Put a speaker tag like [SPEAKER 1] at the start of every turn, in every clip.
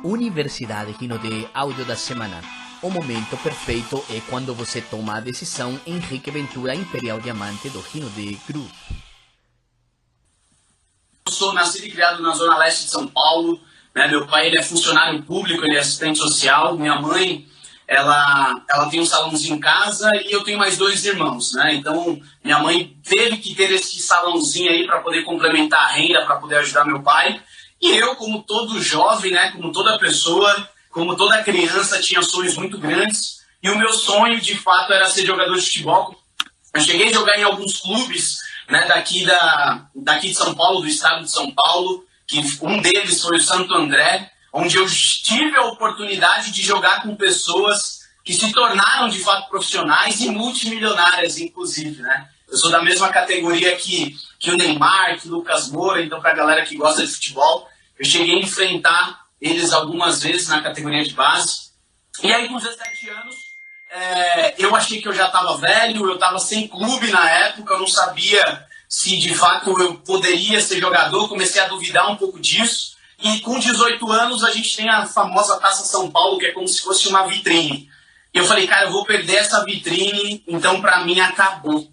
[SPEAKER 1] Universidade Rino de Áudio da Semana. O momento perfeito é quando você toma a decisão Henrique Ventura Imperial Diamante do Rino de Group.
[SPEAKER 2] Eu sou nascido e criado na Zona Leste de São Paulo. Meu pai ele é funcionário público, ele é assistente social. Minha mãe ela tem um salãozinho em casa e eu tenho mais 2 irmãos. Então, minha mãe teve que ter esse salãozinho aí para poder complementar a renda, para poder ajudar meu pai. E eu, como todo jovem, como toda pessoa, como toda criança, tinha sonhos muito grandes. E o meu sonho, de fato, era ser jogador de futebol. Eu cheguei a jogar em alguns clubes daqui de São Paulo, do estado de São Paulo, que um deles foi o Santo André, onde eu tive a oportunidade de jogar com pessoas que se tornaram, de fato, profissionais e multimilionárias, inclusive, Eu sou da mesma categoria que o Neymar, que o Lucas Moura, então, para a galera que gosta de futebol, eu cheguei a enfrentar eles algumas vezes na categoria de base. E aí, com 17 anos, eu achei que eu já estava velho, eu estava sem clube na época, eu não sabia se, de fato, eu poderia ser jogador, comecei a duvidar um pouco disso. E com 18 anos, a gente tem a famosa Taça São Paulo, que é como se fosse uma vitrine. E eu falei, cara, eu vou perder essa vitrine, então para mim acabou.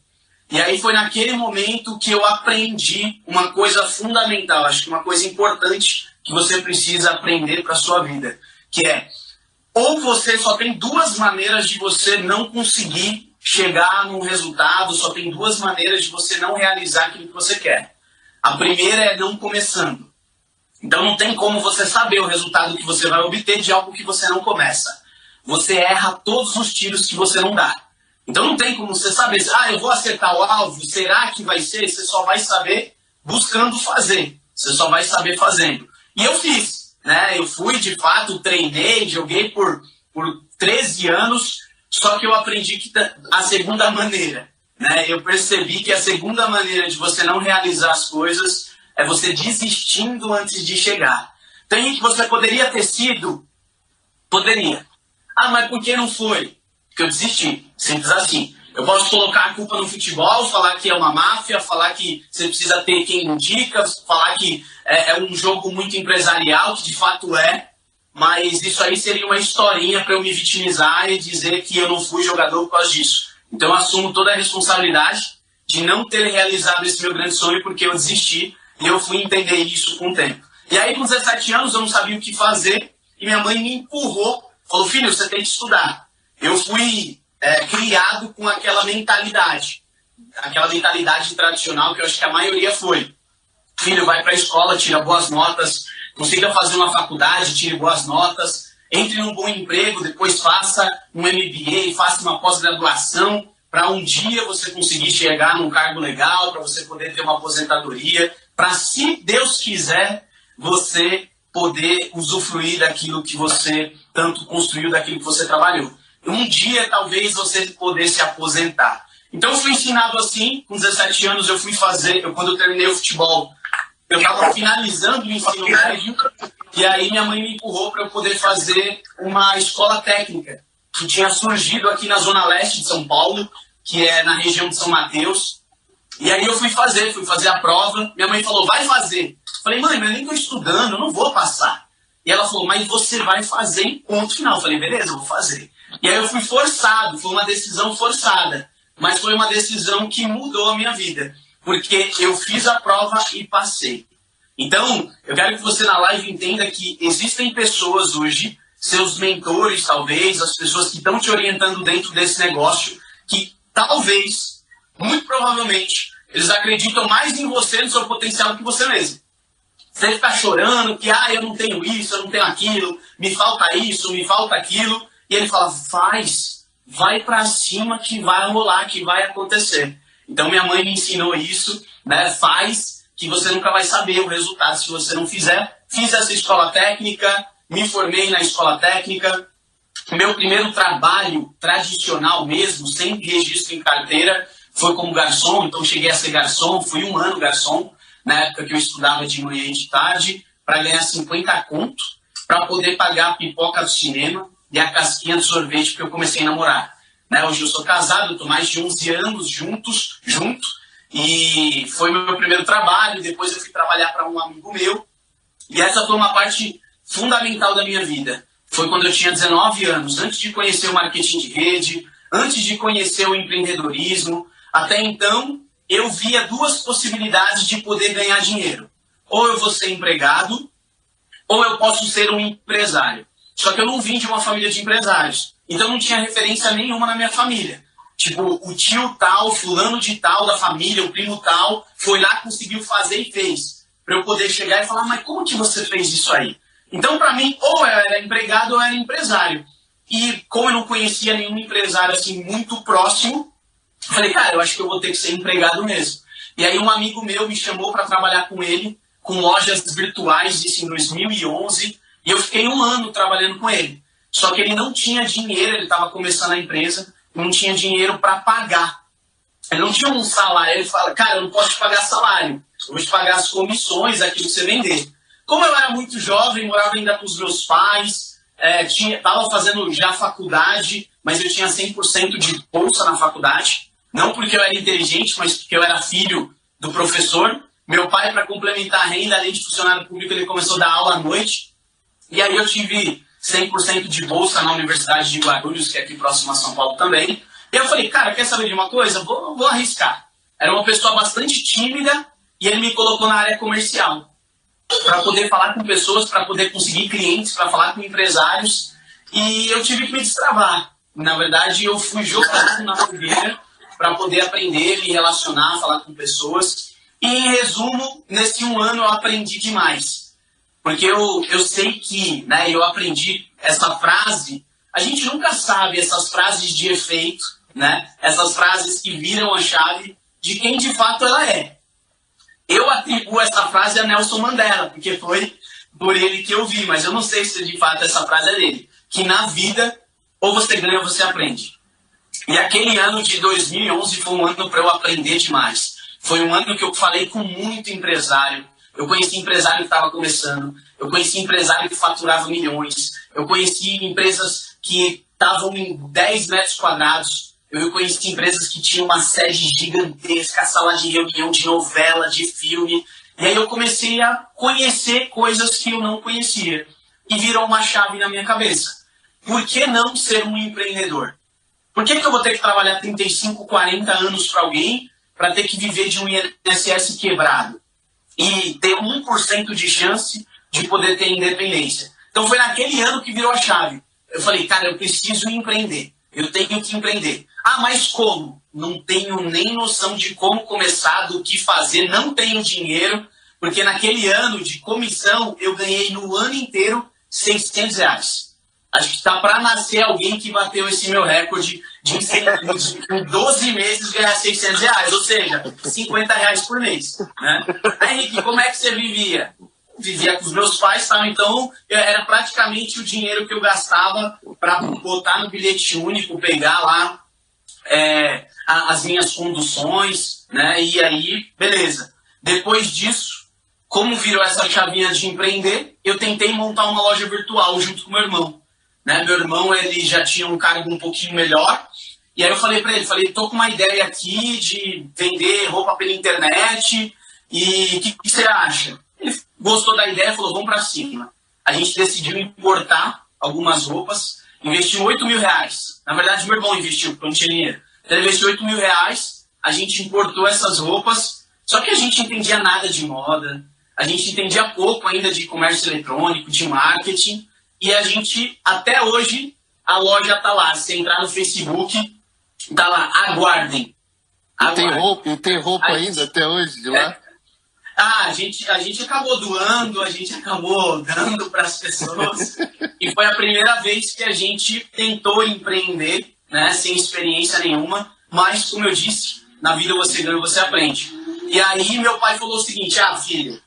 [SPEAKER 2] E aí foi naquele momento que eu aprendi uma coisa fundamental, acho que uma coisa importante que você precisa aprender para a sua vida, que é, ou você só tem 2 maneiras de você não conseguir chegar num resultado, só tem 2 maneiras de você não realizar aquilo que você quer. A primeira é não começando. Então não tem como você saber o resultado que você vai obter de algo que você não começa. Você erra todos os tiros que você não dá. Então não tem como você saber, eu vou acertar o alvo, será que vai ser? Você só vai saber buscando fazer. Você só vai saber fazendo. E eu fiz, Eu fui, de fato, treinei, joguei por 13 anos, só que eu aprendi que a segunda maneira, Eu percebi que a segunda maneira de você não realizar as coisas é você desistindo antes de chegar. Tem que você poderia ter sido? Poderia. Mas por que não foi? Porque eu desisti. Simples assim. Eu posso colocar a culpa no futebol, falar que é uma máfia, falar que você precisa ter quem indica, falar que é um jogo muito empresarial, que de fato é, mas isso aí seria uma historinha para eu me vitimizar e dizer que eu não fui jogador por causa disso. Então eu assumo toda a responsabilidade de não ter realizado esse meu grande sonho porque eu desisti e eu fui entender isso com o tempo. E aí com 17 anos eu não sabia o que fazer e minha mãe me empurrou, falou, filho, você tem que estudar. Eu fui criado com aquela mentalidade tradicional que eu acho que a maioria foi. Filho, vai para a escola, tira boas notas, consiga fazer uma faculdade, tire boas notas, entre num bom emprego, depois faça um MBA, faça uma pós-graduação, para um dia você conseguir chegar num cargo legal, para você poder ter uma aposentadoria, para, se Deus quiser, você poder usufruir daquilo que você tanto construiu, daquilo que você trabalhou. Um dia, talvez, você poder se aposentar. Então, eu fui ensinado assim. Com 17 anos, eu fui fazer... quando eu terminei o futebol, eu estava finalizando o ensino médio. E aí, minha mãe me empurrou para eu poder fazer uma escola técnica que tinha surgido aqui na Zona Leste de São Paulo, que é na região de São Mateus. E aí, eu fui fazer a prova. Minha mãe falou, vai fazer. Eu falei, mãe, mas eu nem estou estudando, eu não vou passar. E ela falou, mas você vai fazer em ponto final. Eu falei, beleza, eu vou fazer. E aí eu fui forçado, foi uma decisão forçada, mas foi uma decisão que mudou a minha vida, porque eu fiz a prova e passei. Então, eu quero que você na live entenda que existem pessoas hoje, seus mentores talvez, as pessoas que estão te orientando dentro desse negócio, que talvez, muito provavelmente, eles acreditam mais em você, no seu potencial, do que você mesmo. Você ficar chorando que, eu não tenho isso, eu não tenho aquilo, me falta isso, me falta aquilo. E ele fala, vai pra cima que vai rolar, que vai acontecer. Então minha mãe me ensinou isso, faz, que você nunca vai saber o resultado se você não fizer. Fiz essa escola técnica, me formei na escola técnica. Meu primeiro trabalho tradicional mesmo, sem registro em carteira, foi como garçom. Então cheguei a ser garçom, fui 1 ano garçom, na época que eu estudava de manhã e de tarde, para ganhar 50 conto, para poder pagar a pipoca do cinema e a casquinha de sorvete, porque eu comecei a namorar. Hoje eu sou casado, estou mais de 11 anos junto, e foi meu primeiro trabalho. Depois eu fui trabalhar para um amigo meu, e essa foi uma parte fundamental da minha vida foi quando eu tinha 19 anos, antes de conhecer o marketing de rede, antes de conhecer o empreendedorismo. Até então, eu via duas possibilidades de poder ganhar dinheiro. Ou eu vou ser empregado, ou eu posso ser um empresário. Só que eu não vim de uma família de empresários. Então não tinha referência nenhuma na minha família. Tipo, o tio tal, fulano de tal da família, o primo tal, foi lá, conseguiu fazer e fez. Para eu poder chegar e falar, mas como que você fez isso aí? Então, para mim, ou eu era empregado ou eu era empresário. E como eu não conhecia nenhum empresário assim muito próximo, eu falei, cara, eu acho que eu vou ter que ser empregado mesmo. E aí um amigo meu me chamou para trabalhar com ele, com lojas virtuais, isso em 2011, e eu fiquei 1 ano trabalhando com ele. Só que ele não tinha dinheiro, ele estava começando a empresa, não tinha dinheiro para pagar. Ele não tinha um salário, ele fala, cara, eu não posso te pagar salário, eu vou te pagar as comissões, aquilo que você vender. Como eu era muito jovem, morava ainda com os meus pais, estava fazendo já faculdade, mas eu tinha 100% de bolsa na faculdade. Não porque eu era inteligente, mas porque eu era filho do professor. Meu pai, para complementar a renda, além de funcionário público, ele começou a dar aula à noite. E aí eu tive 100% de bolsa na Universidade de Guarulhos, que é aqui próximo a São Paulo também. E eu falei, cara, quer saber de uma coisa? Vou arriscar. Era uma pessoa bastante tímida e ele me colocou na área comercial, para poder falar com pessoas, para poder conseguir clientes, para falar com empresários. E eu tive que me destravar. Na verdade, eu fui jogado na fogueira para poder aprender, me relacionar, falar com pessoas. E, em resumo, nesse 1 ano eu aprendi demais. Porque eu sei que, né, eu aprendi essa frase. A gente nunca sabe essas frases de efeito, né? Essas frases que viram a chave de quem de fato ela é. Eu atribuo essa frase a Nelson Mandela, porque foi por ele que eu vi, mas eu não sei se de fato essa frase é dele. Que na vida, ou você ganha ou você aprende. E aquele ano de 2011 foi um ano para eu aprender demais. Foi um ano que eu falei com muito empresário. Eu conheci empresário que estava começando. Eu conheci empresário que faturava milhões. Eu conheci empresas que estavam em 10 metros quadrados. Eu conheci empresas que tinham uma sede gigantesca, sala de reunião, de novela, de filme. E aí eu comecei a conhecer coisas que eu não conhecia. E virou uma chave na minha cabeça. Por que não ser um empreendedor? Por que eu vou ter que trabalhar 35, 40 anos para alguém para ter que viver de um INSS quebrado? E ter 1% de chance de poder ter independência. Então foi naquele ano que virou a chave. Eu falei, cara, eu preciso empreender. Eu tenho que empreender. Ah, mas como? Não tenho nem noção de como começar, do que fazer, não tenho dinheiro, porque naquele ano de comissão eu ganhei no ano inteiro R$600. Acho que está para nascer alguém que bateu esse meu recorde de em 12 meses ganhar R$600, ou seja, R$50 por mês. Né? Aí, Henrique, como é que você vivia? Vivia com os meus pais, tá? Então era praticamente o dinheiro que eu gastava para botar no bilhete único, pegar lá as minhas conduções, né? E aí, beleza. Depois disso, como virou essa chavinha de empreender, eu tentei montar uma loja virtual junto com meu irmão. Né? Meu irmão, ele já tinha um cargo um pouquinho melhor, e aí eu falei para ele, tô com uma ideia aqui de vender roupa pela internet, e o que você acha? Ele gostou da ideia e falou, vamos para cima. A gente decidiu importar algumas roupas, investiu R$8.000. Na verdade, meu irmão investiu, porque eu não tinha dinheiro. Então ele investiu R$8.000, a gente importou essas roupas, só que a gente não entendia nada de moda, a gente entendia pouco ainda de comércio eletrônico, de marketing, e a gente, até hoje, a loja tá lá. Se você entrar no Facebook, tá lá, aguardem.
[SPEAKER 3] E tem roupa ainda até hoje de lá?
[SPEAKER 2] A gente acabou doando, a gente acabou dando para as pessoas. E foi a primeira vez que a gente tentou empreender, né, sem experiência nenhuma. Mas, como eu disse, na vida você ganha, você aprende. E aí meu pai falou o seguinte, filho,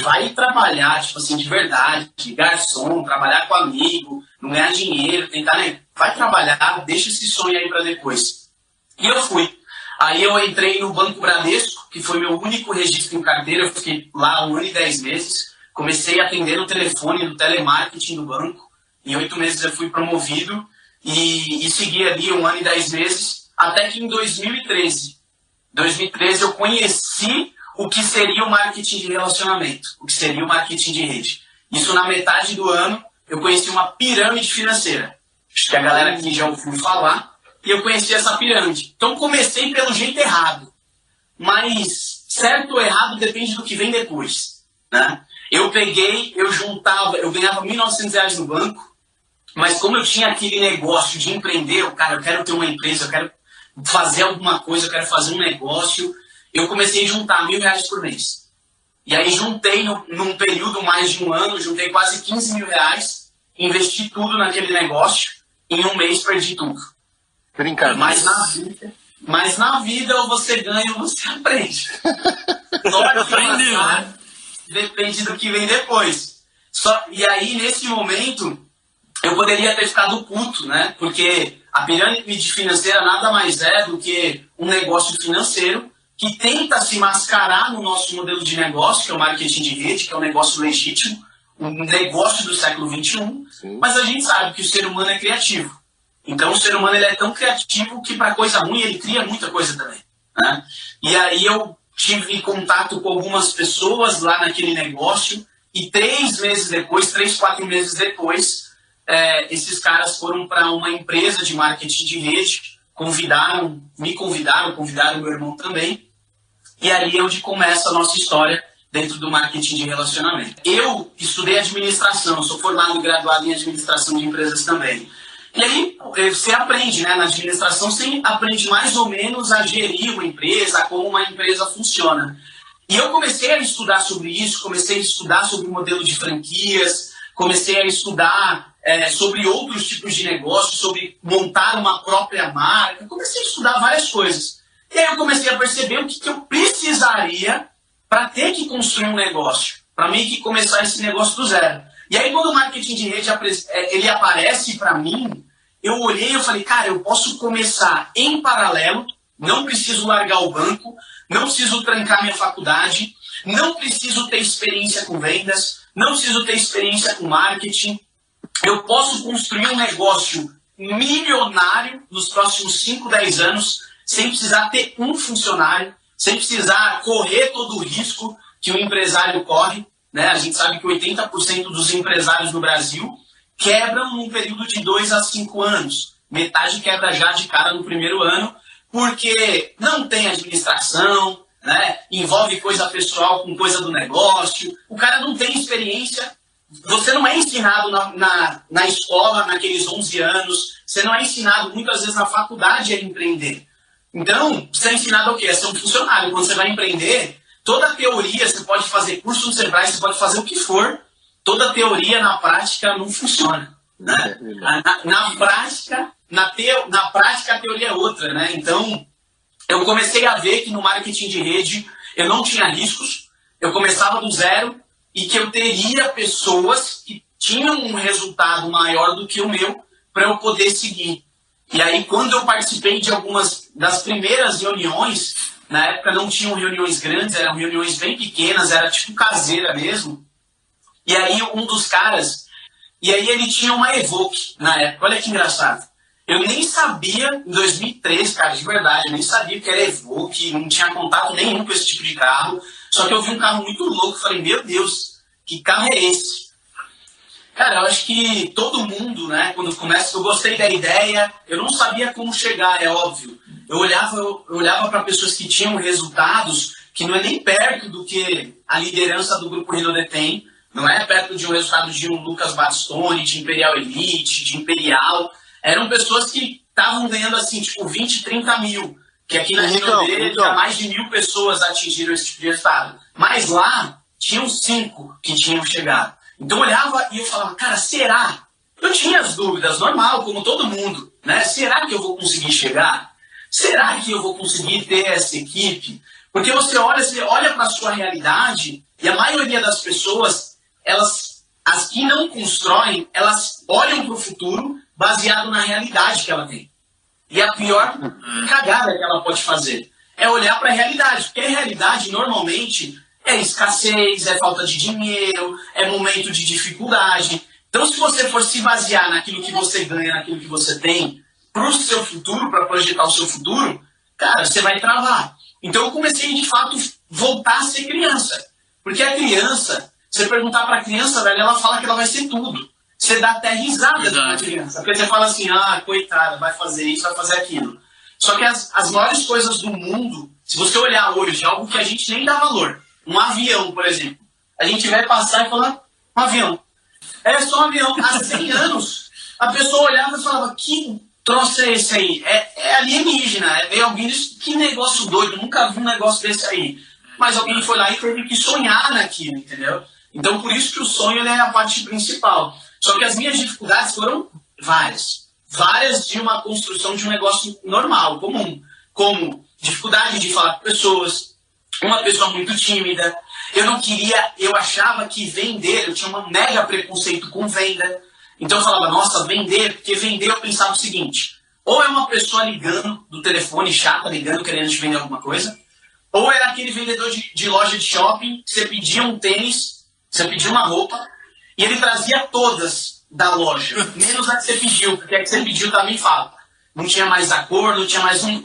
[SPEAKER 2] vai trabalhar, tipo assim, de verdade, de garçom, trabalhar com amigo, não ganhar dinheiro, tentar, né? Vai trabalhar, deixa esse sonho aí para depois. E eu fui. Aí eu entrei no Banco Bradesco, que foi meu único registro em carteira, eu fiquei lá 1 ano e 10 meses, comecei a atender no telefone, no telemarketing do banco, em 8 meses eu fui promovido e segui ali 1 ano e 10 meses, até que em 2013 eu conheci o que seria o marketing de relacionamento, o que seria o marketing de rede. Isso na metade do ano, eu conheci uma pirâmide financeira. Acho que a galera aqui já ouviu falar. E eu conheci essa pirâmide. Então comecei pelo jeito errado. Mas certo ou errado depende do que vem depois, né? Eu ganhava R$1.900 no banco, mas como eu tinha aquele negócio de empreender, eu quero ter uma empresa, eu quero fazer alguma coisa, eu quero fazer um negócio, eu comecei a juntar R$1.000 por mês. E aí juntei, num período mais de um ano, juntei quase R$15.000, investi tudo naquele negócio, em um mês perdi tudo.
[SPEAKER 3] Brincadeira.
[SPEAKER 2] Mas na vida ou você ganha ou você aprende. Só aprendeu, né? Depende do que vem depois. E aí, nesse momento, eu poderia ter ficado puto, né? Porque a pirâmide financeira nada mais é do que um negócio financeiro que tenta se mascarar no nosso modelo de negócio, que é o marketing de rede, que é um negócio legítimo, um negócio do século XXI, mas a gente sabe que o ser humano é criativo. Então, o ser humano ele é tão criativo que, para coisa ruim, ele cria muita coisa também, né? E aí eu tive contato com algumas pessoas lá naquele negócio e 3, 4 meses depois, esses caras foram para uma empresa de marketing de rede, convidaram meu irmão também, e ali é onde começa a nossa história dentro do marketing de relacionamento. Eu estudei administração, sou formado e graduado em administração de empresas também. E aí você aprende, né? Na administração você aprende mais ou menos a gerir uma empresa, a como uma empresa funciona. E eu comecei a estudar sobre isso, comecei a estudar sobre o modelo de franquias, comecei a estudar sobre outros tipos de negócios, sobre montar uma própria marca, comecei a estudar várias coisas. E aí eu comecei a perceber o que eu precisaria para ter que construir um negócio, para meio que começar esse negócio do zero. E aí quando o marketing de rede ele aparece para mim, eu olhei e falei, cara, eu posso começar em paralelo, não preciso largar o banco, não preciso trancar minha faculdade, não preciso ter experiência com vendas, não preciso ter experiência com marketing. Eu posso construir um negócio milionário nos próximos 5, 10 anos, sem precisar ter um funcionário, sem precisar correr todo o risco que o empresário corre, né? A gente sabe que 80% dos empresários no Brasil quebram num período de 2 a 5 anos. Metade quebra já de cara no primeiro ano, porque não tem administração, né? Envolve coisa pessoal com coisa do negócio, o cara não tem experiência, você não é ensinado na escola naqueles 11 anos, você não é ensinado muitas vezes na faculdade a empreender. Então, você é ensinado o quê? A ser um funcionário. Quando você vai empreender, toda a teoria, você pode fazer curso no Sebrae, você pode fazer o que for, toda a teoria na prática não funciona, né? Na prática a teoria é outra, né? Então, eu comecei a ver que no marketing de rede eu não tinha riscos, eu começava do zero e que eu teria pessoas que tinham um resultado maior do que o meu para eu poder seguir. E aí, quando eu participei de algumas das primeiras reuniões, na época não tinham reuniões grandes, eram reuniões bem pequenas, era tipo caseira mesmo. E aí um dos caras, e aí ele tinha uma Evoque na época, olha que engraçado. Eu nem sabia, em 2013, cara, de verdade, eu nem sabia que era Evoque, não tinha contato nenhum com esse tipo de carro. Só que eu vi um carro muito louco, falei, meu Deus, que carro é esse? Cara, eu acho que todo mundo, né, quando começa, eu gostei da ideia, eu não sabia como chegar, é óbvio. Eu olhava para pessoas que tinham resultados que não é nem perto do que a liderança do Grupo Renaudet tem, não é perto de um resultado de um Lucas Bastoni, de Imperial Elite, de Imperial. Eram pessoas que estavam ganhando assim, tipo, 20, 30 mil. Que aqui na Renaudet já mais de 1.000 pessoas atingiram esse tipo de resultado. Mas lá, tinham 5 que tinham chegado. Então eu olhava e eu falava, cara, será? Eu tinha as dúvidas, normal, como todo mundo, né? Será que eu vou conseguir chegar? Será que eu vou conseguir ter essa equipe? Porque você olha para a sua realidade e a maioria das pessoas, as que não constroem, elas olham para o futuro baseado na realidade que ela tem. E a pior cagada que ela pode fazer é olhar para a realidade. Porque a realidade, normalmente, é escassez, é falta de dinheiro, é momento de dificuldade. Então, se você for se basear naquilo que você ganha, naquilo que você tem, para o seu futuro, para projetar o seu futuro, cara, você vai travar. Então, eu comecei, de fato, voltar a ser criança. Porque a criança, Você perguntar pra criança, velho, ela fala que ela vai ser tudo. Você dá até risada de uma criança. Porque você fala assim, coitada, vai fazer isso, vai fazer aquilo. Só que as maiores coisas do mundo, se você olhar hoje, é algo que a gente nem dá valor. Um avião, por exemplo. A gente vai passar e falar, um avião. É só um avião. Há 100 anos, a pessoa olhava e falava, que troço é esse aí? É alienígena. É alguém disse, que negócio doido, nunca vi um negócio desse aí. Mas alguém foi lá e teve que sonhar naquilo, entendeu? Então, por isso que o sonho é a parte principal. Só que as minhas dificuldades foram várias. Várias de uma construção de um negócio normal, comum. Como dificuldade de falar com pessoas, uma pessoa muito tímida. Eu achava que vender, eu tinha um mega preconceito com venda. Então eu falava, nossa, vender, porque vender eu pensava o seguinte, ou é uma pessoa ligando do telefone, chata, ligando, querendo te vender alguma coisa, ou era aquele vendedor de loja de shopping, que você pedia um tênis, você pedia uma roupa, e ele trazia todas da loja, menos a que você pediu, porque a que você pediu também falta. Não tinha mais a cor, não tinha mais um...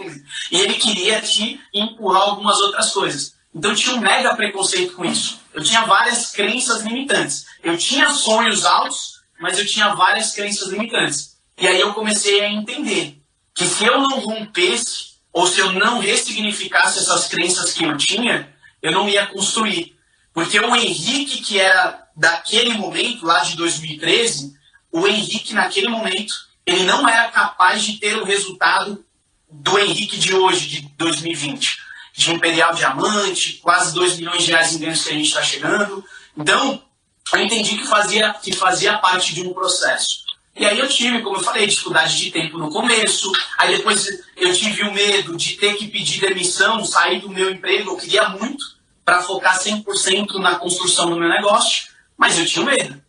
[SPEAKER 2] E ele queria te empurrar algumas outras coisas. Então eu tinha um mega preconceito com isso. Eu tinha várias crenças limitantes. Eu tinha sonhos altos, mas eu tinha várias crenças limitantes. E aí eu comecei a entender que se eu não rompesse, ou se eu não ressignificasse essas crenças que eu tinha, eu não ia construir. Porque o Henrique, que era daquele momento, lá de 2013, o Henrique naquele momento, ele não era capaz de ter o resultado do Henrique de hoje, de 2020. De Imperial Diamante, quase 2 milhões de reais em ganhos que a gente está chegando. Então, eu entendi que fazia parte de um processo. E aí eu tive, como eu falei, dificuldade de tempo no começo. Aí depois eu tive o medo de ter que pedir demissão, sair do meu emprego. Eu queria muito para focar 100% na construção do meu negócio, mas eu tinha medo.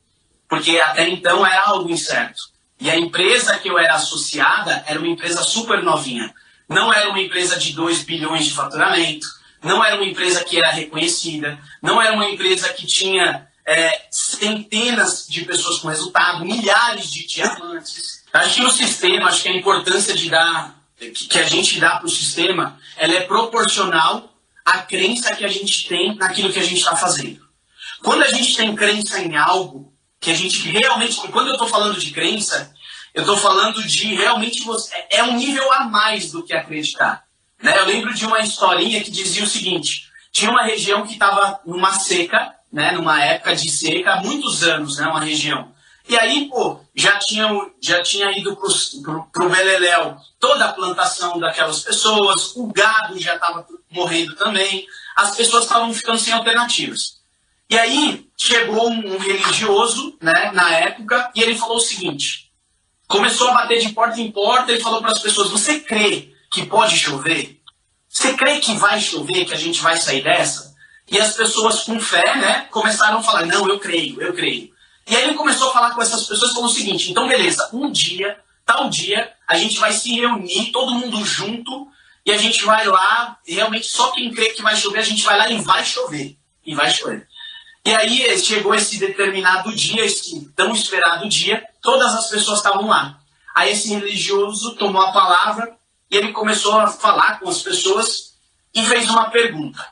[SPEAKER 2] Porque até então era algo incerto. E a empresa que eu era associada era uma empresa super novinha. Não era uma empresa de 2 bilhões de faturamento, não era uma empresa que era reconhecida, não era uma empresa que tinha centenas de pessoas com resultado, milhares de diamantes. Acho que o sistema, acho que a importância que a gente dá para o sistema, ela é proporcional à crença que a gente tem naquilo que a gente está fazendo. Quando a gente tem crença em algo, que a gente realmente... Quando eu estou falando de crença, eu estou falando de realmente... É um nível a mais do que acreditar. Né? Eu lembro de uma historinha que dizia o seguinte. Tinha uma região que estava numa seca, né? Numa época de seca, há muitos anos, né? Uma região. E aí, já tinha ido pro beleléu toda a plantação daquelas pessoas, o gado já estava morrendo também, as pessoas estavam ficando sem alternativas. E aí chegou um religioso, né, na época, e ele falou o seguinte, começou a bater de porta em porta, ele falou para as pessoas, você crê que pode chover? Você crê que vai chover, que a gente vai sair dessa? E as pessoas com fé, né, começaram a falar, não, eu creio. E aí ele começou a falar com essas pessoas e falou o seguinte, então beleza, tal dia, a gente vai se reunir, todo mundo junto, e a gente vai lá, realmente só quem crê que vai chover, a gente vai lá e vai chover. E vai chover. E aí chegou esse determinado dia, esse tão esperado dia, todas as pessoas estavam lá. Aí esse religioso tomou a palavra e ele começou a falar com as pessoas e fez uma pergunta.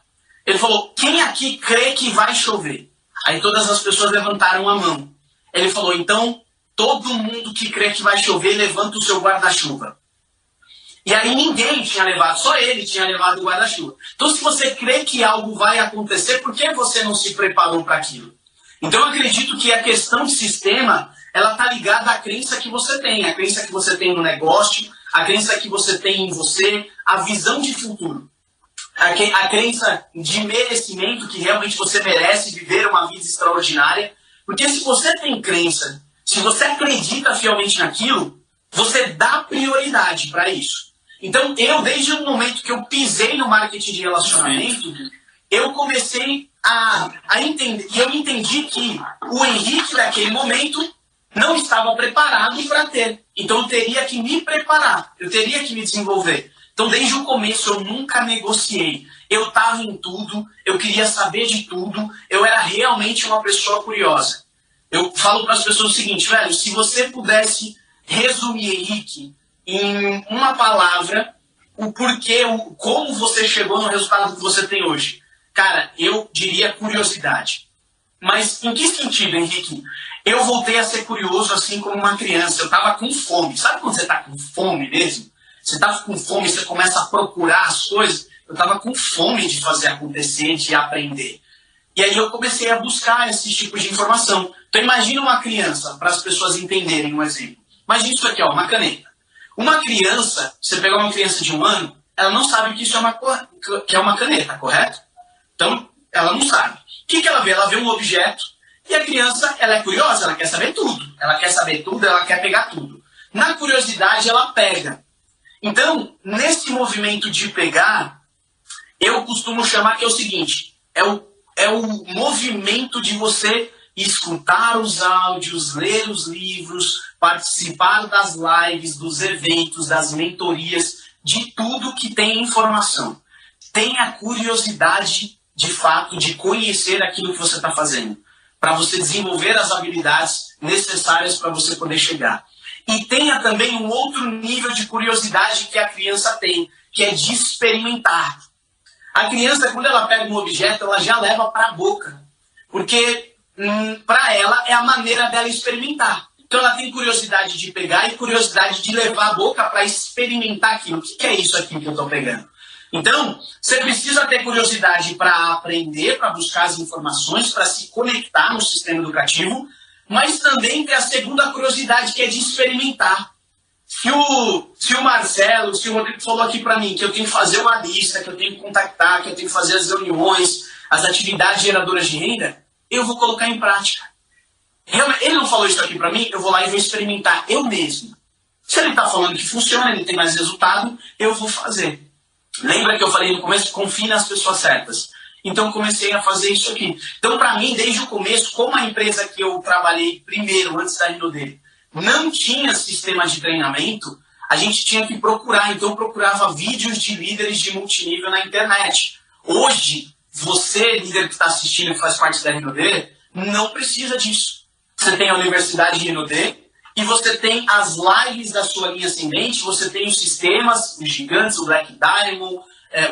[SPEAKER 2] Ele falou, quem aqui crê que vai chover? Aí todas as pessoas levantaram a mão. Ele falou, então, todo mundo que crê que vai chover, levanta o seu guarda-chuva. E aí ninguém tinha levado, só ele tinha levado o guarda-chuva. Então se você crê que algo vai acontecer, por que você não se preparou para aquilo? Então eu acredito que a questão de sistema, ela está ligada à crença que você tem. A crença que você tem no negócio, a crença que você tem em você, a visão de futuro. A crença de merecimento, que realmente você merece viver uma vida extraordinária. Porque se você tem crença, se você acredita fielmente naquilo, você dá prioridade para isso. Então, desde o momento que eu pisei no marketing de relacionamento, eu comecei a entender. E eu entendi que o Henrique, naquele momento, não estava preparado para ter. Então, eu teria que me preparar. Eu teria que me desenvolver. Então, desde o começo, eu nunca negociei. Eu estava em tudo, eu queria saber de tudo, eu era realmente uma pessoa curiosa. Eu falo para as pessoas o seguinte, velho, se você pudesse resumir, Henrique, em uma palavra, o porquê, como você chegou no resultado que você tem hoje. Cara, eu diria curiosidade. Mas em que sentido, Henrique? Eu voltei a ser curioso assim como uma criança. Eu estava com fome. Sabe quando você está com fome mesmo? Você está com fome e você começa a procurar as coisas. Eu estava com fome de fazer acontecer, de aprender. E aí eu comecei a buscar esses tipos de informação. Então imagina uma criança, para as pessoas entenderem um exemplo. Imagina isso aqui, ó, uma caneta. Uma criança, você pegar uma criança de 1 ano, ela não sabe que isso é uma caneta, correto? Então, ela não sabe. O que ela vê? Ela vê um objeto e a criança, ela é curiosa, ela quer saber tudo. Ela quer saber tudo, ela quer pegar tudo. Na curiosidade, ela pega. Então, nesse movimento de pegar, eu costumo chamar que é o seguinte, é o movimento de você escutar os áudios, ler os livros, participar das lives, dos eventos, das mentorias, de tudo que tem informação. Tenha curiosidade, de fato, de conhecer aquilo que você está fazendo, para você desenvolver as habilidades necessárias para você poder chegar. E tenha também um outro nível de curiosidade que a criança tem, que é de experimentar. A criança, quando ela pega um objeto, ela já leva para a boca, porque para ela é a maneira dela experimentar. Então ela tem curiosidade de pegar e curiosidade de levar a boca para experimentar aquilo. O que é isso aqui que eu estou pegando? Então, você precisa ter curiosidade para aprender, para buscar as informações, para se conectar no sistema educativo, mas também ter a segunda curiosidade, que é de experimentar. Se o Marcelo, se o Rodrigo falou aqui para mim que eu tenho que fazer uma lista, que eu tenho que contactar, que eu tenho que fazer as reuniões, as atividades geradoras de renda, eu vou colocar em prática. Ele não falou isso aqui para mim, eu vou lá e vou experimentar eu mesmo. Se ele está falando que funciona, ele tem mais resultado, eu vou fazer. Lembra que eu falei no começo? Confie nas pessoas certas. Então eu comecei a fazer isso aqui. Então para mim, desde o começo, como a empresa que eu trabalhei primeiro, antes da Rinode, não tinha sistema de treinamento, a gente tinha que procurar. Então eu procurava vídeos de líderes de multinível na internet. Hoje, você, líder que está assistindo, que faz parte da Rinode, não precisa disso. Você tem a Universidade Rinode e você tem as lives da sua linha ascendente, você tem os sistemas, os gigantes, o Black Diamond,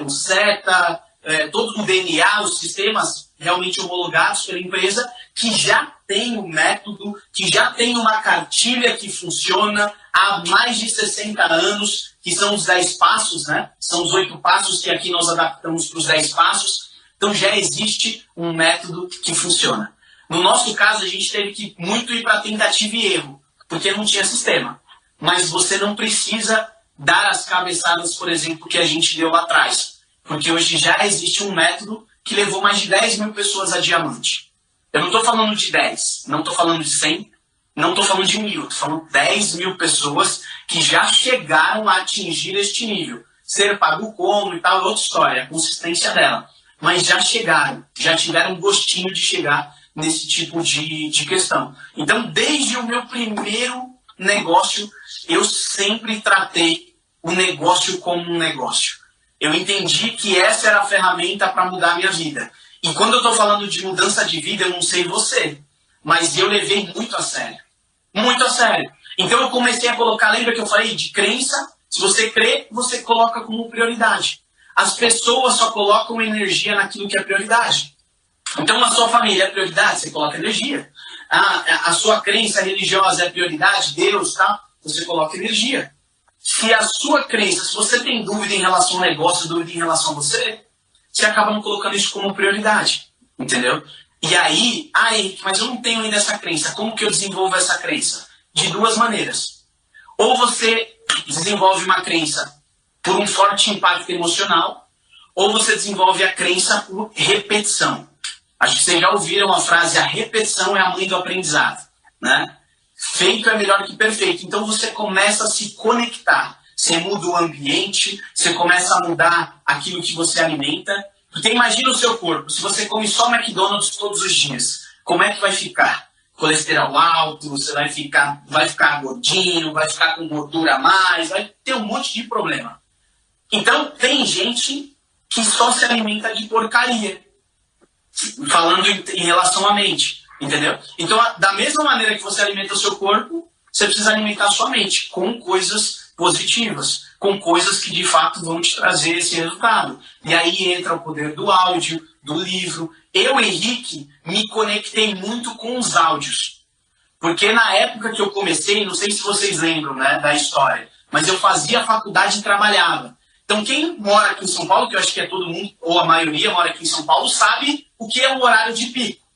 [SPEAKER 2] o SETA, todo o DNA, os sistemas realmente homologados pela empresa, que já tem um método, que já tem uma cartilha que funciona há mais de 60 anos, que são os 10 passos, né? São os 8 passos que aqui nós adaptamos para os 10 passos. Então já existe um método que funciona. No nosso caso, a gente teve que muito ir para tentativa e erro, porque não tinha sistema. Mas você não precisa dar as cabeçadas, por exemplo, que a gente deu lá atrás. Porque hoje já existe um método que levou mais de 10 mil pessoas a diamante. Eu não estou falando de 10, não estou falando de 100, não estou falando de 1.000, estou falando de 10 mil pessoas que já chegaram a atingir este nível. Ser pago como e tal é outra história, a consistência dela. Mas já chegaram, já tiveram um gostinho de chegar nesse tipo de questão. Então, desde o meu primeiro negócio, eu sempre tratei o negócio como um negócio. Eu entendi que essa era a ferramenta para mudar a minha vida. E quando eu estou falando de mudança de vida, eu não sei você, mas eu levei muito a sério. Muito a sério. Então eu comecei a colocar, lembra que eu falei de crença? Se você crê, você coloca como prioridade. As pessoas só colocam energia naquilo que é prioridade. Então a sua família é prioridade, você coloca energia. A sua crença religiosa é prioridade, Deus, tá? Você coloca energia. Se a sua crença, se você tem dúvida em relação ao negócio, dúvida em relação a você, você acaba não colocando isso como prioridade. Entendeu? E aí, Henrique, mas eu não tenho ainda essa crença. Como que eu desenvolvo essa crença? De duas maneiras. Ou você desenvolve uma crença por um forte impacto emocional, ou você desenvolve a crença por repetição. Acho que vocês já ouviram a frase, a repetição é a mãe do aprendizado, né? Feito é melhor que perfeito. Então você começa a se conectar. Você muda o ambiente, você começa a mudar aquilo que você alimenta. Porque imagina o seu corpo, se você come só McDonald's todos os dias, como é que vai ficar? Colesterol alto, você vai ficar gordinho, vai ficar com gordura a mais, vai ter um monte de problema. Então tem gente que só se alimenta de porcaria. Falando em relação à mente, entendeu? Então, da mesma maneira que você alimenta o seu corpo, você precisa alimentar a sua mente com coisas positivas, com coisas que de fato vão te trazer esse resultado. E aí entra o poder do áudio, do livro. Eu, Henrique, me conectei muito com os áudios. Porque na época que eu comecei, não sei se vocês lembram, né, da história, mas eu fazia faculdade e trabalhava. Então quem mora aqui em São Paulo, que eu acho que é todo mundo, ou a maioria mora aqui em São Paulo, sabe o que é o horário de pico.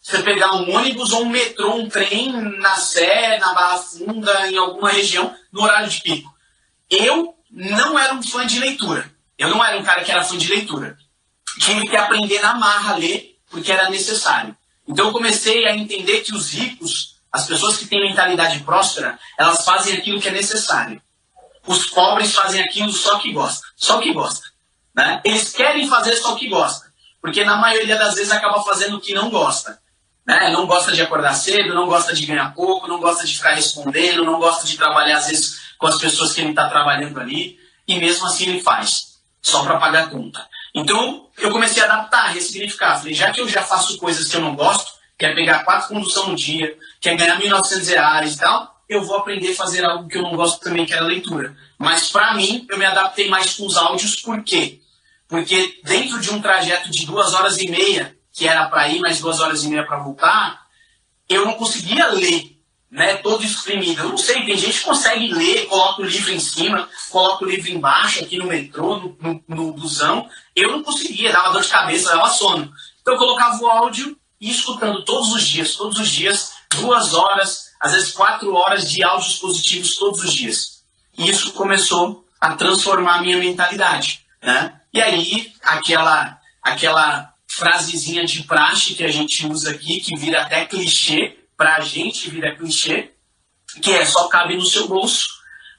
[SPEAKER 2] Você pegar um ônibus ou um metrô, um trem na Sé, na Barra Funda, em alguma região, no horário de pico. Eu não era um fã de leitura. Eu não era um cara que era fã de leitura. Tive que aprender na marra a ler, porque era necessário. Então eu comecei a entender que os ricos, as pessoas que têm mentalidade próspera, elas fazem aquilo que é necessário. Os pobres fazem aquilo só que gosta. Só que gosta. Né? Eles querem fazer só que gosta. Porque na maioria das vezes acaba fazendo o que não gosta. Né? Não gosta de acordar cedo, não gosta de ganhar pouco, não gosta de ficar respondendo, não gosta de trabalhar às vezes com as pessoas que ele está trabalhando ali. E mesmo assim ele faz. Só para pagar a conta. Então eu comecei a adaptar, a ressignificar. Falei, já que eu já faço coisas que eu não gosto, que é pegar 4 condução no dia, que é ganhar R$1.900 e tal, eu vou aprender a fazer algo que eu não gosto também, que era leitura. Mas para mim, eu me adaptei mais com os áudios, por quê? Porque dentro de um trajeto de 2h30, que era para ir, mais 2h30 para voltar, eu não conseguia ler, né, todo espremido. Eu não sei, tem gente que consegue ler, coloca o livro em cima, coloca o livro embaixo, aqui no metrô, no busão. Eu não conseguia, dava dor de cabeça, dava sono. Então eu colocava o áudio e escutando todos os dias, 2 horas, às vezes 4 horas de áudios positivos todos os dias. E isso começou a transformar a minha mentalidade, né? E aí, aquela frasezinha de praxe que a gente usa aqui, que vira até clichê, pra gente vira clichê, que é só cabe no seu bolso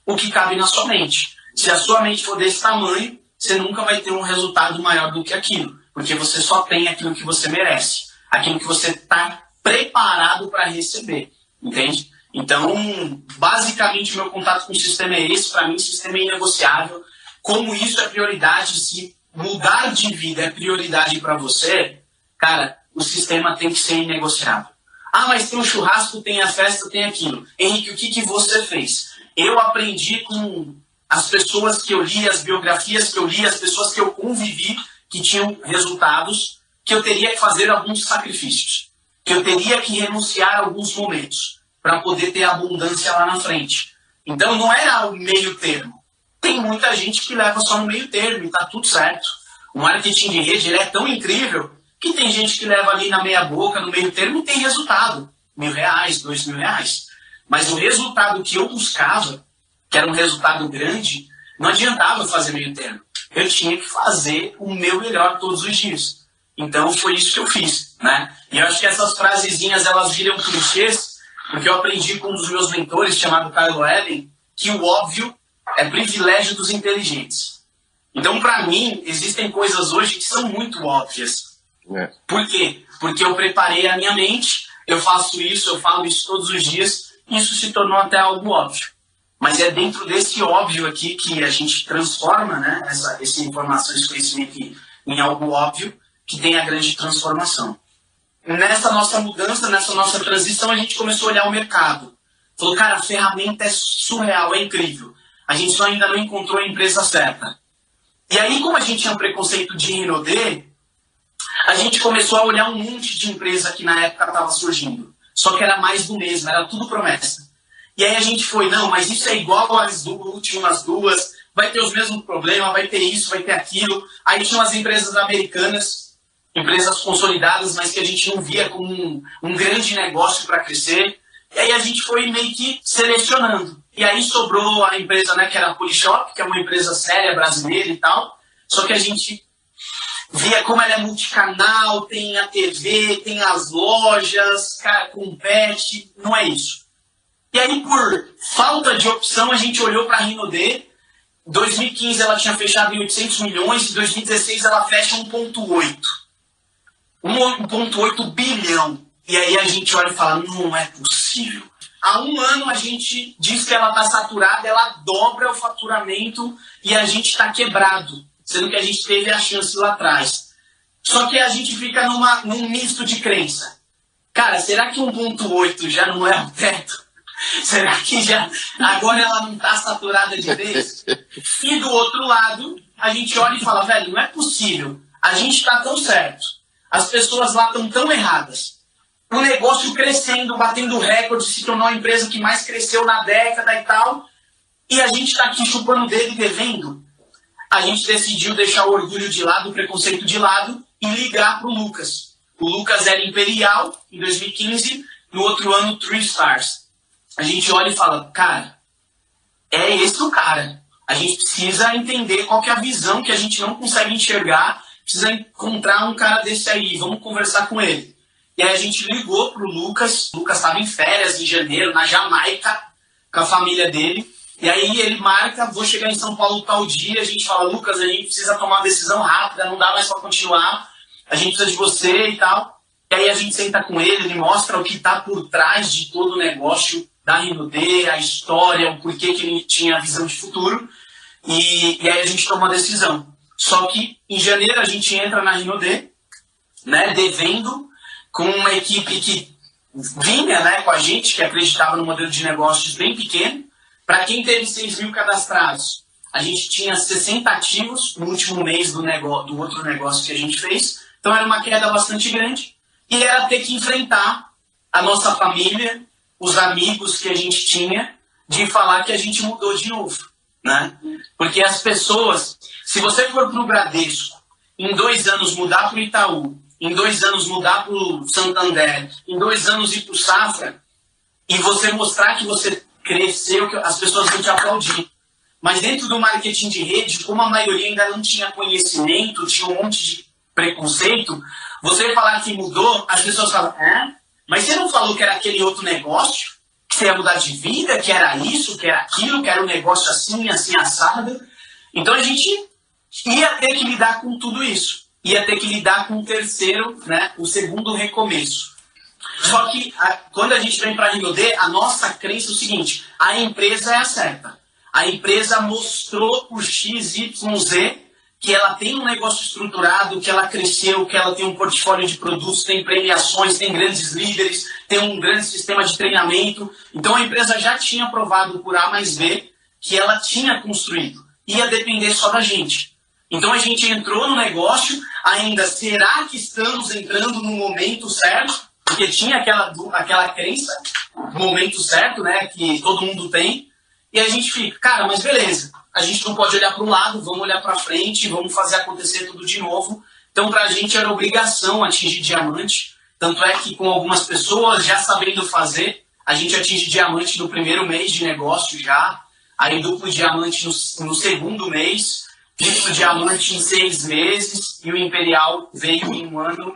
[SPEAKER 2] o que cabe na sua mente. Se a sua mente for desse tamanho, você nunca vai ter um resultado maior do que aquilo, porque você só tem aquilo que você merece, aquilo que você está preparado para receber, entende? Então, basicamente, meu contato com o sistema é esse. Para mim, o sistema é inegociável. Como isso é prioridade, se mudar de vida é prioridade para você, cara, o sistema tem que ser inegociável. Ah, mas tem o churrasco, tem a festa, tem aquilo. Henrique, o que você fez? Eu aprendi com as pessoas que eu li, as biografias que eu li, as pessoas que eu convivi, que tinham resultados, que eu teria que fazer alguns sacrifícios, que eu teria que renunciar a alguns momentos para poder ter abundância lá na frente. Então não era o meio termo. Tem muita gente que leva só no meio termo e tá tudo certo. O marketing de rede ele é tão incrível que tem gente que leva ali na meia boca, no meio termo e tem resultado. R$1.000, R$2.000. Mas o resultado que eu buscava, que era um resultado grande, não adiantava fazer meio termo. Eu tinha que fazer o meu melhor todos os dias. Então foi isso que eu fiz, né? E eu acho que essas frasezinhas elas viram clichês, porque eu aprendi com um dos meus mentores, chamado Carlo Ellen, que o óbvio é privilégio dos inteligentes. Então, para mim, existem coisas hoje que são muito óbvias. Por quê? Porque eu preparei a minha mente, eu faço isso, eu falo isso todos os dias, e isso se tornou até algo óbvio. Mas é dentro desse óbvio aqui que a gente transforma, né, essa informação, esse conhecimento em algo óbvio, que tem a grande transformação. Nessa nossa mudança, nessa nossa transição, a gente começou a olhar o mercado. Falou, cara, a ferramenta é surreal, é incrível. A gente só ainda não encontrou a empresa certa. E aí, como a gente tinha um preconceito de Rinode, a gente começou a olhar um monte de empresa que na época estava surgindo. Só que era mais do mesmo, era tudo promessa. E aí a gente foi, não, mas isso é igual às últimas duas, vai ter os mesmos problemas, vai ter isso, vai ter aquilo. Aí tinham as empresas americanas, empresas consolidadas, mas que a gente não via como um grande negócio para crescer. E aí a gente foi meio que selecionando. E aí sobrou a empresa, né, que era a Polishop, que é uma empresa séria, brasileira e tal. Só que a gente via como ela é multicanal, tem a TV, tem as lojas, cara, com pet, não é isso. E aí, por falta de opção, a gente olhou para a Rinode. Em 2015 ela tinha fechado em 800 milhões, em 2016 ela fecha 1,8. 1,8 bilhão. E aí a gente olha e fala, não é possível. Há um ano a gente diz que ela está saturada, ela dobra o faturamento e a gente está quebrado. Sendo que a gente teve a chance lá atrás. Só que a gente fica num misto de crença. Cara, será que 1,8 já não é o teto? Será que já agora ela não está saturada de vez? E do outro lado, a gente olha e fala, velho, não é possível. A gente está tão certo. as pessoas lá estão tão erradas. O negócio crescendo, batendo recorde, se tornou a empresa que mais cresceu na década e tal. E a gente está aqui chupando o dedo e devendo. A gente decidiu deixar o orgulho de lado, o preconceito de lado e ligar para o Lucas. O Lucas era Imperial em 2015, no outro ano 3 Stars. A gente olha e fala, cara, é esse o cara. A gente precisa entender qual que é a visão que a gente não consegue enxergar. Precisa encontrar um cara desse aí, vamos conversar com ele. E aí a gente ligou pro Lucas. O Lucas estava em férias em janeiro, na Jamaica, com a família dele. E aí ele marca, vou chegar em São Paulo tal dia. A gente fala, Lucas, a gente precisa tomar uma decisão rápida, não dá mais para continuar. A gente precisa de você e tal. E aí a gente senta com ele, ele mostra o que está por trás de todo o negócio da Rinode, a história, o porquê que ele tinha visão de futuro. E aí a gente toma uma decisão. Só que em janeiro a gente entra na Rinode, né, devendo, com uma equipe que vinha, né, com a gente, que acreditava no modelo de negócios bem pequeno. Para quem teve 6 mil cadastrados, a gente tinha 60 ativos no último mês do outro negócio que a gente fez. Então era uma queda bastante grande. E era ter que enfrentar a nossa família, os amigos que a gente tinha, de falar que a gente mudou de novo, né? Porque as pessoas, se você for para o Bradesco, em 2 anos mudar para o Itaú, em 2 anos mudar para o Santander, em 2 anos ir para o Safra, e você mostrar que você cresceu, que as pessoas vão te aplaudir. Mas dentro do marketing de rede, como a maioria ainda não tinha conhecimento, tinha um monte de preconceito, você falar que mudou, as pessoas falam, mas você não falou que era aquele outro negócio? Que você ia mudar de vida, que era isso, que era aquilo, que era um negócio assim, assim, assado? Então a gente ia ter que lidar com tudo isso. Ia ter que lidar com o terceiro, né, o segundo recomeço. Só que quando a gente vem para a Rinode, a nossa crença é o seguinte, a empresa é a certa. A empresa mostrou por X, Y, Z que ela tem um negócio estruturado, que ela cresceu, que ela tem um portfólio de produtos, tem premiações, tem grandes líderes, tem um grande sistema de treinamento. Então a empresa já tinha provado por A mais B que ela tinha construído. Ia depender só da gente. Então a gente entrou no negócio, ainda será que estamos entrando no momento certo? Porque tinha aquela crença, no momento certo, né, que todo mundo tem. E a gente fica, cara, mas beleza. A gente não pode olhar para um lado, vamos olhar para frente, vamos fazer acontecer tudo de novo. Então, para a gente era obrigação atingir diamante. Tanto é que com algumas pessoas já sabendo fazer, a gente atinge diamante no primeiro mês de negócio já. Aí duplo diamante no segundo mês, triplo diamante em 6 meses. E o Imperial veio em 1 ano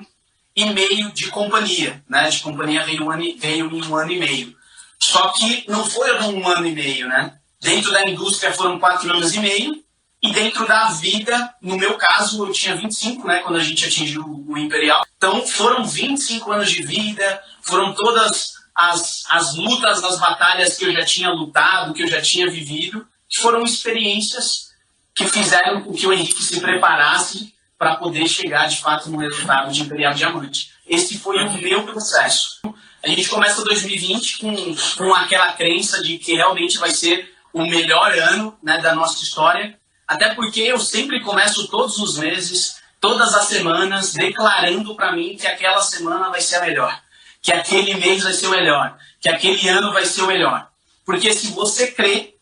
[SPEAKER 2] e meio de companhia. Né? De companhia veio em 1 ano e meio. Só que não foi 1 ano e meio, né? Dentro da indústria foram 4 anos e meio, e dentro da vida, no meu caso, eu tinha 25, né, quando a gente atingiu o Imperial. Então foram 25 anos de vida, foram todas as lutas, as batalhas que eu já tinha lutado, que eu já tinha vivido, que foram experiências que fizeram com que o Henrique se preparasse para poder chegar, de fato, no resultado de Imperial Diamante. Esse foi o meu processo. A gente começa 2020 com aquela crença de que realmente vai ser o melhor ano, né, da nossa história. Até porque eu sempre começo todos os meses, todas as semanas, declarando para mim que aquela semana vai ser a melhor. Que aquele mês vai ser o melhor. Que aquele ano vai ser o melhor. Porque se você crê,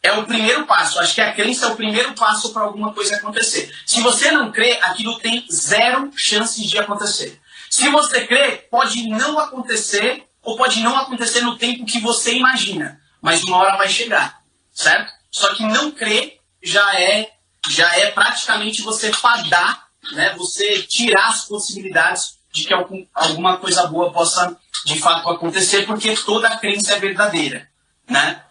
[SPEAKER 2] é o primeiro passo. Acho que a crença é o primeiro passo para alguma coisa acontecer. Se você não crê, aquilo tem 0 chances de acontecer. Se você crê, pode não acontecer, ou pode não acontecer no tempo que você imagina. Mas uma hora vai chegar, certo? Só que não crer já é praticamente você fadar, né? Você tirar as possibilidades de que alguma coisa boa possa, de fato, acontecer, porque toda crença é verdadeira, né?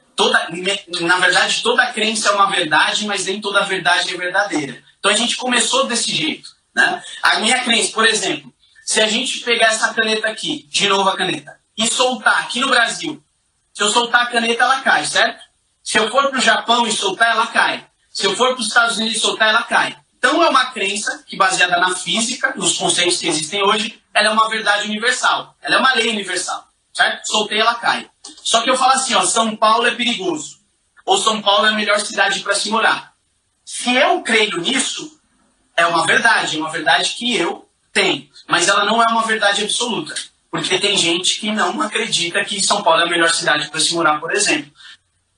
[SPEAKER 2] Na verdade, toda crença é uma verdade, mas nem toda verdade é verdadeira. Então a gente começou desse jeito, né? A minha crença, por exemplo, se a gente pegar essa caneta aqui, de novo a caneta, e soltar aqui no Brasil, se eu soltar a caneta, ela cai, certo? Se eu for para o Japão e soltar, ela cai. Se eu for para os Estados Unidos e soltar, ela cai. Então é uma crença que, baseada na física, nos conceitos que existem hoje, ela é uma verdade universal. Ela é uma lei universal, certo? Soltei, ela cai. Só que eu falo assim, ó, São Paulo é perigoso. Ou São Paulo é a melhor cidade para se morar. Se eu creio nisso, é uma verdade que eu Tem, mas ela não é uma verdade absoluta. Porque tem gente que não acredita que São Paulo é a melhor cidade para se morar, por exemplo.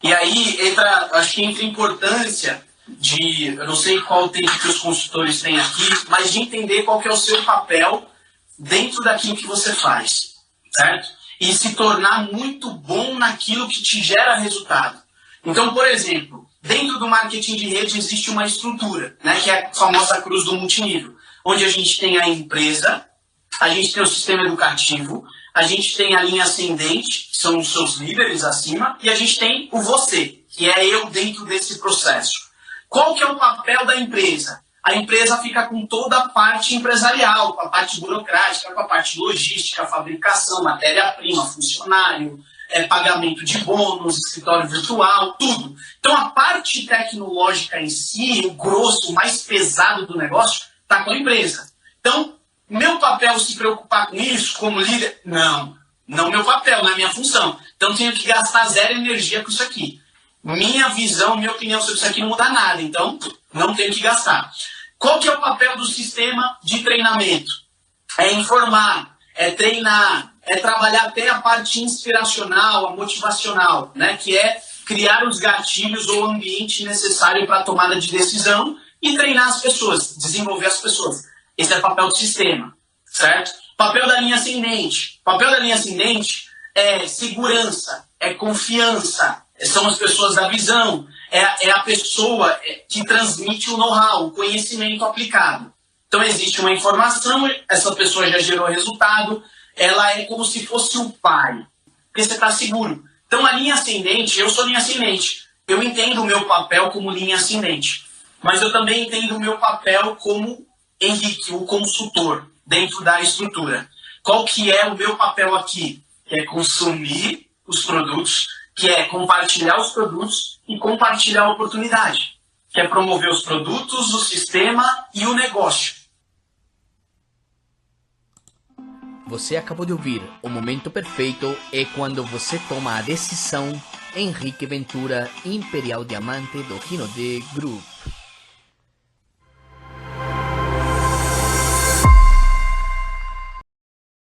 [SPEAKER 2] E aí acho que entra a importância de, eu não sei qual o tempo que os consultores têm aqui, mas de entender qual que é o seu papel dentro daquilo que você faz, certo? E se tornar muito bom naquilo que te gera resultado. Então, por exemplo, dentro do marketing de rede existe uma estrutura, né, que é a famosa cruz do multinível, onde a gente tem a empresa, a gente tem o sistema educativo, a gente tem a linha ascendente, que são os seus líderes acima, e a gente tem o você, que é eu dentro desse processo. Qual que é o papel da empresa? A empresa fica com toda a parte empresarial, com a parte burocrática, com a parte logística, fabricação, matéria-prima, funcionário, pagamento de bônus, escritório virtual, tudo. Então a parte tecnológica em si, o grosso, o mais pesado do negócio, está com a empresa. Então, meu papel é se preocupar com isso como líder? Não meu papel, não é minha função. Então tenho que gastar zero energia com isso aqui. Minha visão, minha opinião sobre isso aqui não muda nada, então não tenho que gastar. Qual que é o papel do sistema de treinamento? É informar, é treinar, é trabalhar até a parte inspiracional, a motivacional, né? Que é criar os gatilhos ou o ambiente necessário para a tomada de decisão e treinar as pessoas, desenvolver as pessoas. Esse é o papel do sistema, certo? Papel da linha ascendente. Papel da linha ascendente é segurança, é confiança, são as pessoas da visão, é a pessoa que transmite o know-how, o conhecimento aplicado. Então existe uma informação, essa pessoa já gerou resultado, ela é como se fosse o pai, porque você está seguro. Então a linha ascendente, eu sou linha ascendente, eu entendo o meu papel como linha ascendente, mas eu também entendo o meu papel como Henrique, o consultor, dentro da estrutura. Qual que é o meu papel aqui? Que é consumir os produtos, que é compartilhar os produtos e compartilhar a oportunidade, que é promover os produtos, o sistema e o negócio.
[SPEAKER 1] Você acabou de ouvir O Momento Perfeito é quando você toma a decisão. Henrique Ventura, Imperial Diamante do Rinode Group.